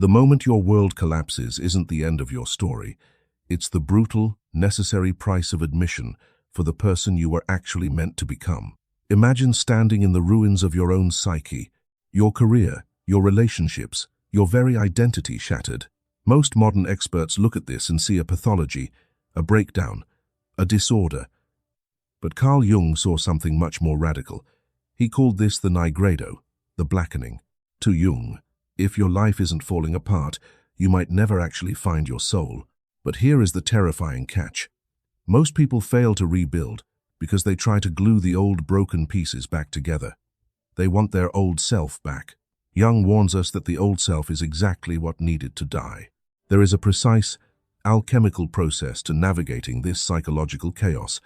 The moment your world collapses isn't the end of your story. It's the brutal, necessary price of admission for the person you were actually meant to become. Imagine standing in the ruins of your own psyche, your career, your relationships, your very identity shattered. Most modern experts look at this and see a pathology, a breakdown, a disorder. But Carl Jung saw something much more radical. He called this the nigredo, the blackening. To Jung, if your life isn't falling apart, you might never actually find your soul. But here is the terrifying catch. Most people fail to rebuild because they try to glue the old broken pieces back together. They want their old self back. Jung warns us that the old self is exactly what needed to die. There is a precise, alchemical process to navigating this psychological chaos,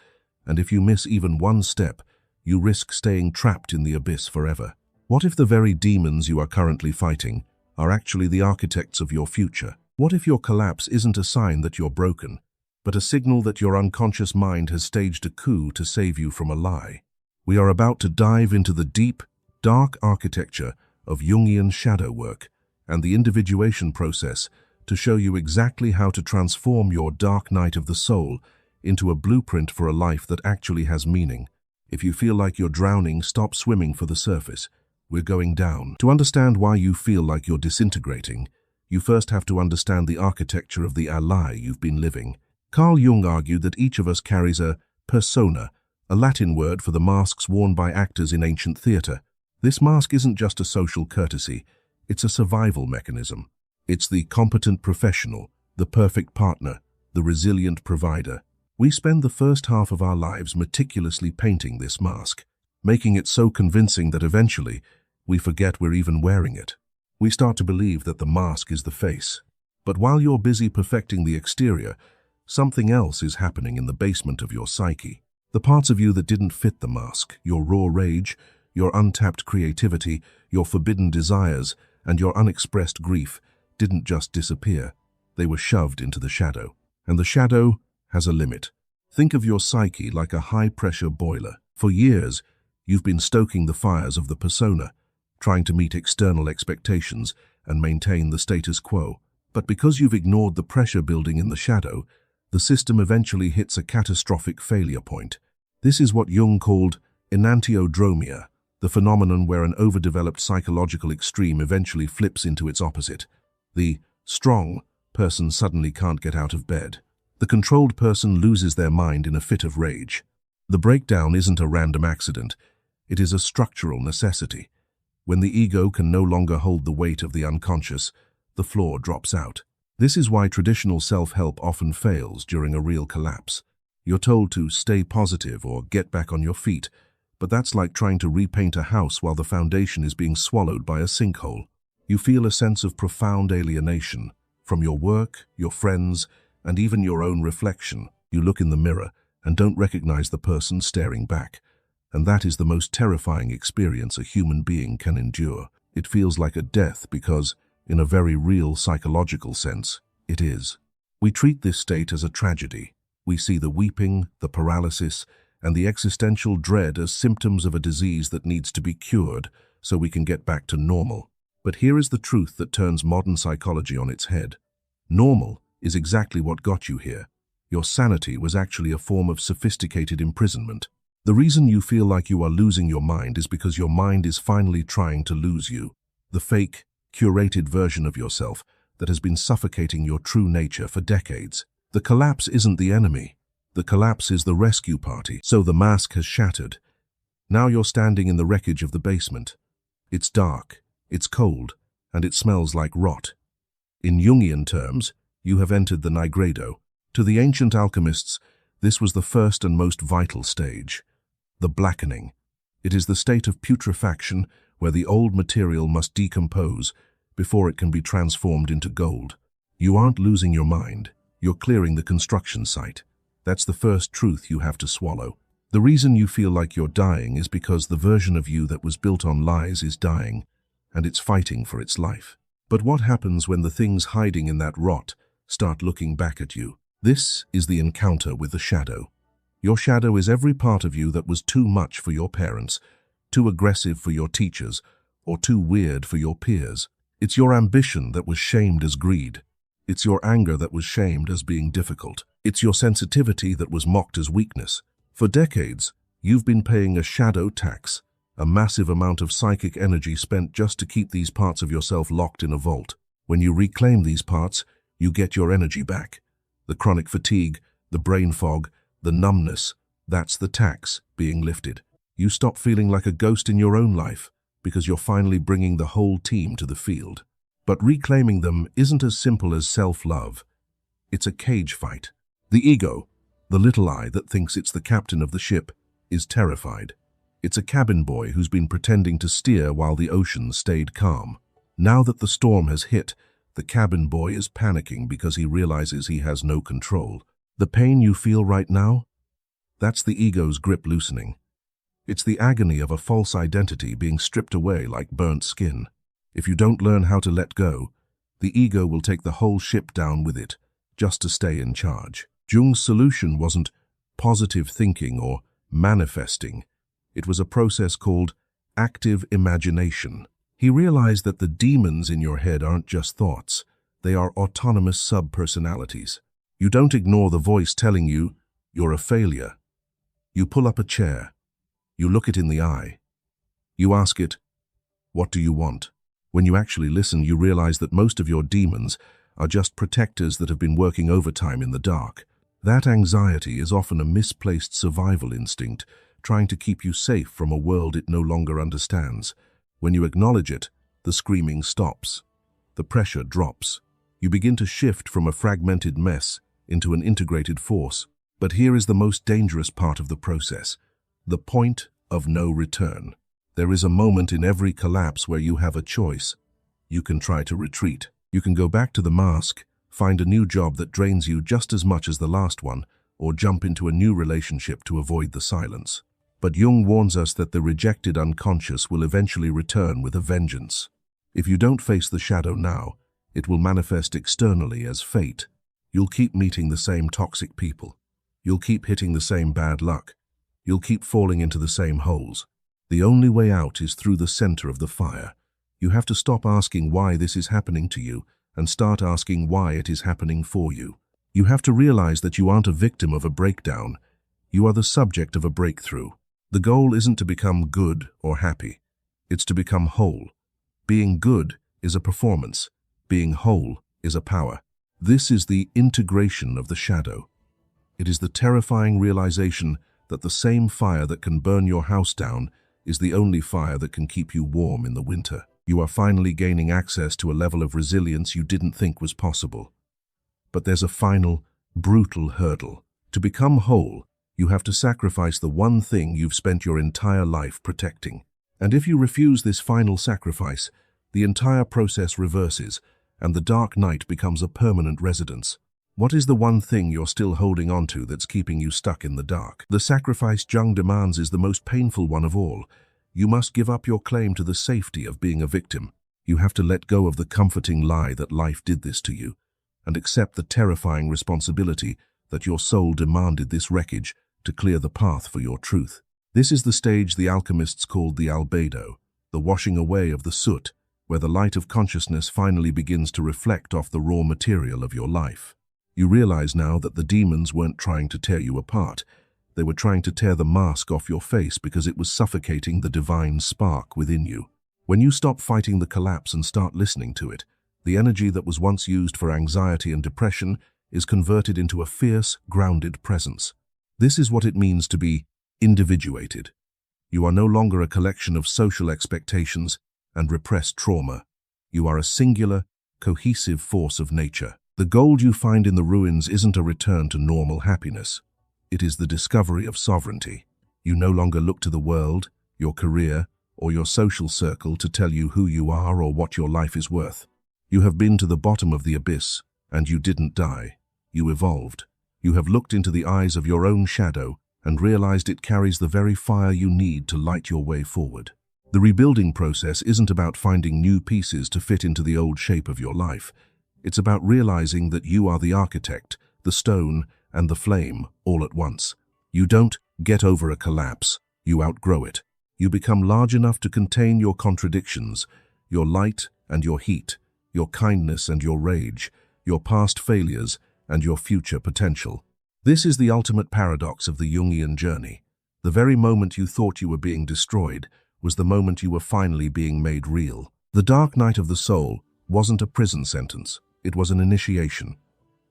and if you miss even one step, you risk staying trapped in the abyss forever. What if the very demons you are currently fighting are actually the architects of your future? What if your collapse isn't a sign that you're broken, but a signal that your unconscious mind has staged a coup to save you from a lie? We are about to dive into the deep, dark architecture of Jungian shadow work and the individuation process to show you exactly how to transform your dark night of the soul into a blueprint for a life that actually has meaning. If you feel like you're drowning, stop swimming for the surface. We're going down. To understand why you feel like you're disintegrating, you first have to understand the architecture of the lie you've been living. Carl Jung argued that each of us carries a persona, a Latin word for the masks worn by actors in ancient theater. This mask isn't just a social courtesy, it's a survival mechanism. It's the competent professional, the perfect partner, the resilient provider. We spend the first half of our lives meticulously painting this mask, making it so convincing that eventually we forget we're even wearing it. We start to believe that the mask is the face. But while you're busy perfecting the exterior, something else is happening in the basement of your psyche. The parts of you that didn't fit the mask, your raw rage, your untapped creativity, your forbidden desires, and your unexpressed grief, didn't just disappear. They were shoved into the shadow. And the shadow has a limit. Think of your psyche like a high-pressure boiler. For years, you've been stoking the fires of the persona, trying to meet external expectations and maintain the status quo. But because you've ignored the pressure building in the shadow, the system eventually hits a catastrophic failure point. This is what Jung called enantiodromia, the phenomenon where an overdeveloped psychological extreme eventually flips into its opposite. The strong person suddenly can't get out of bed. The controlled person loses their mind in a fit of rage. The breakdown isn't a random accident. It is a structural necessity. When the ego can no longer hold the weight of the unconscious, the floor drops out. This is why traditional self-help often fails during a real collapse. You're told to stay positive or get back on your feet, but that's like trying to repaint a house while the foundation is being swallowed by a sinkhole. You feel a sense of profound alienation from your work, your friends, and even your own reflection. You look in the mirror and don't recognize the person staring back. And that is the most terrifying experience a human being can endure. It feels like a death because, in a very real psychological sense, it is. We treat this state as a tragedy. We see the weeping, the paralysis, and the existential dread as symptoms of a disease that needs to be cured so we can get back to normal. But here is the truth that turns modern psychology on its head. Normal is exactly what got you here. Your sanity was actually a form of sophisticated imprisonment. The reason you feel like you are losing your mind is because your mind is finally trying to lose you. The fake, curated version of yourself that has been suffocating your true nature for decades. The collapse isn't the enemy. The collapse is the rescue party. So the mask has shattered. Now you're standing in the wreckage of the basement. It's dark, it's cold, and it smells like rot. In Jungian terms, you have entered the nigredo. To the ancient alchemists, this was the first and most vital stage. The blackening. It is the state of putrefaction where the old material must decompose before it can be transformed into gold. You aren't losing your mind. You're clearing the construction site. That's the first truth you have to swallow. The reason you feel like you're dying is because the version of you that was built on lies is dying, and it's fighting for its life. But what happens when the things hiding in that rot start looking back at you? This is the encounter with the shadow. Your shadow is every part of you that was too much for your parents, too aggressive for your teachers, or too weird for your peers. It's your ambition that was shamed as greed. It's your anger that was shamed as being difficult. It's your sensitivity that was mocked as weakness. For decades, you've been paying a shadow tax, a massive amount of psychic energy spent just to keep these parts of yourself locked in a vault. When you reclaim these parts, you get your energy back. The chronic fatigue, the brain fog, the numbness, that's the tax being lifted. You stop feeling like a ghost in your own life because you're finally bringing the whole team to the field. But reclaiming them isn't as simple as self-love. It's a cage fight. The ego, the little I that thinks it's the captain of the ship, is terrified. It's a cabin boy who's been pretending to steer while the ocean stayed calm. Now that the storm has hit, the cabin boy is panicking because he realizes he has no control. The pain you feel right now? That's the ego's grip loosening. It's the agony of a false identity being stripped away like burnt skin. If you don't learn how to let go, the ego will take the whole ship down with it, just to stay in charge. Jung's solution wasn't positive thinking or manifesting. It was a process called active imagination. He realized that the demons in your head aren't just thoughts. They are autonomous sub-personalities. You don't ignore the voice telling you you're a failure. You pull up a chair. You look it in the eye. You ask it, "What do you want?" When you actually listen, you realize that most of your demons are just protectors that have been working overtime in the dark. That anxiety is often a misplaced survival instinct, trying to keep you safe from a world it no longer understands. When you acknowledge it, the screaming stops. The pressure drops. You begin to shift from a fragmented mess into an integrated force. But here is the most dangerous part of the process: the point of no return. There is a moment in every collapse where you have a choice. You can try to retreat. You can go back to the mask, find a new job that drains you just as much as the last one, or jump into a new relationship to avoid the silence. But Jung warns us that the rejected unconscious will eventually return with a vengeance. If you don't face the shadow now, it will manifest externally as fate. You'll keep meeting the same toxic people. You'll keep hitting the same bad luck. You'll keep falling into the same holes. The only way out is through the center of the fire. You have to stop asking why this is happening to you and start asking why it is happening for you. You have to realize that you aren't a victim of a breakdown. You are the subject of a breakthrough. The goal isn't to become good or happy. It's to become whole. Being good is a performance. Being whole is a power. This is the integration of the shadow. It is the terrifying realization that the same fire that can burn your house down is the only fire that can keep you warm in the winter. You are finally gaining access to a level of resilience you didn't think was possible. But there's a final, brutal hurdle. To become whole, you have to sacrifice the one thing you've spent your entire life protecting. And if you refuse this final sacrifice, the entire process reverses, and the dark night becomes a permanent residence. What is the one thing you're still holding onto that's keeping you stuck in the dark? The sacrifice Jung demands is the most painful one of all. You must give up your claim to the safety of being a victim. You have to let go of the comforting lie that life did this to you, and accept the terrifying responsibility that your soul demanded this wreckage to clear the path for your truth. This is the stage the alchemists called the albedo, the washing away of the soot, where the light of consciousness finally begins to reflect off the raw material of your life. You realize now that the demons weren't trying to tear you apart. They were trying to tear the mask off your face because it was suffocating the divine spark within you. When you stop fighting the collapse and start listening to it, the energy that was once used for anxiety and depression is converted into a fierce, grounded presence. This is what it means to be individuated. You are no longer a collection of social expectations and repressed trauma. You are a singular, cohesive force of nature. The gold you find in the ruins isn't a return to normal happiness. It is the discovery of sovereignty. You no longer look to the world, your career, or your social circle to tell you who you are or what your life is worth. You have been to the bottom of the abyss, and you didn't die. You evolved. You have looked into the eyes of your own shadow and realized it carries the very fire you need to light your way forward. The rebuilding process isn't about finding new pieces to fit into the old shape of your life. It's about realizing that you are the architect, the stone, and the flame all at once. You don't get over a collapse. You outgrow it. You become large enough to contain your contradictions, your light and your heat, your kindness and your rage, your past failures and your future potential. This is the ultimate paradox of the Jungian journey. The very moment you thought you were being destroyed was the moment you were finally being made real. The dark night of the soul wasn't a prison sentence, it was an initiation.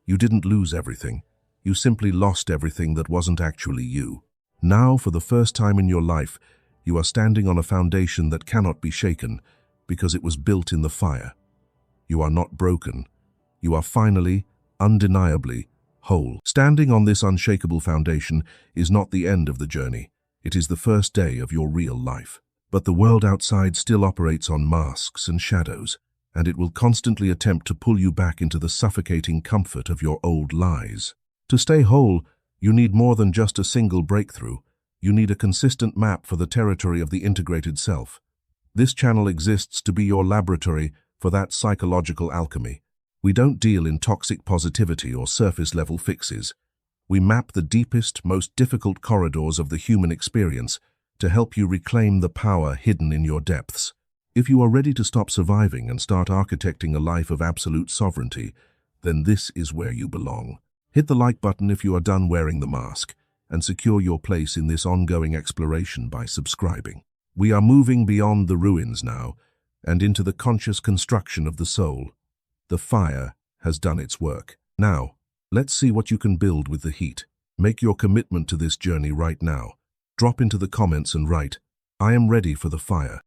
You didn't lose everything, you simply lost everything that wasn't actually you. Now, for the first time in your life, you are standing on a foundation that cannot be shaken because it was built in the fire. You are not broken. You are finally, undeniably, whole. Standing on this unshakable foundation is not the end of the journey. It is the first day of your real life. But the world outside still operates on masks and shadows, and it will constantly attempt to pull you back into the suffocating comfort of your old lies. To stay whole, you need more than just a single breakthrough. You need a consistent map for the territory of the integrated self. This channel exists to be your laboratory for that psychological alchemy. We don't deal in toxic positivity or surface-level fixes. We map the deepest, most difficult corridors of the human experience to help you reclaim the power hidden in your depths. If you are ready to stop surviving and start architecting a life of absolute sovereignty, then this is where you belong. Hit the like button if you are done wearing the mask, and secure your place in this ongoing exploration by subscribing. We are moving beyond the ruins now, and into the conscious construction of the soul. The fire has done its work. Now, let's see what you can build with the heat. Make your commitment to this journey right now. Drop into the comments and write, "I am ready for the fire."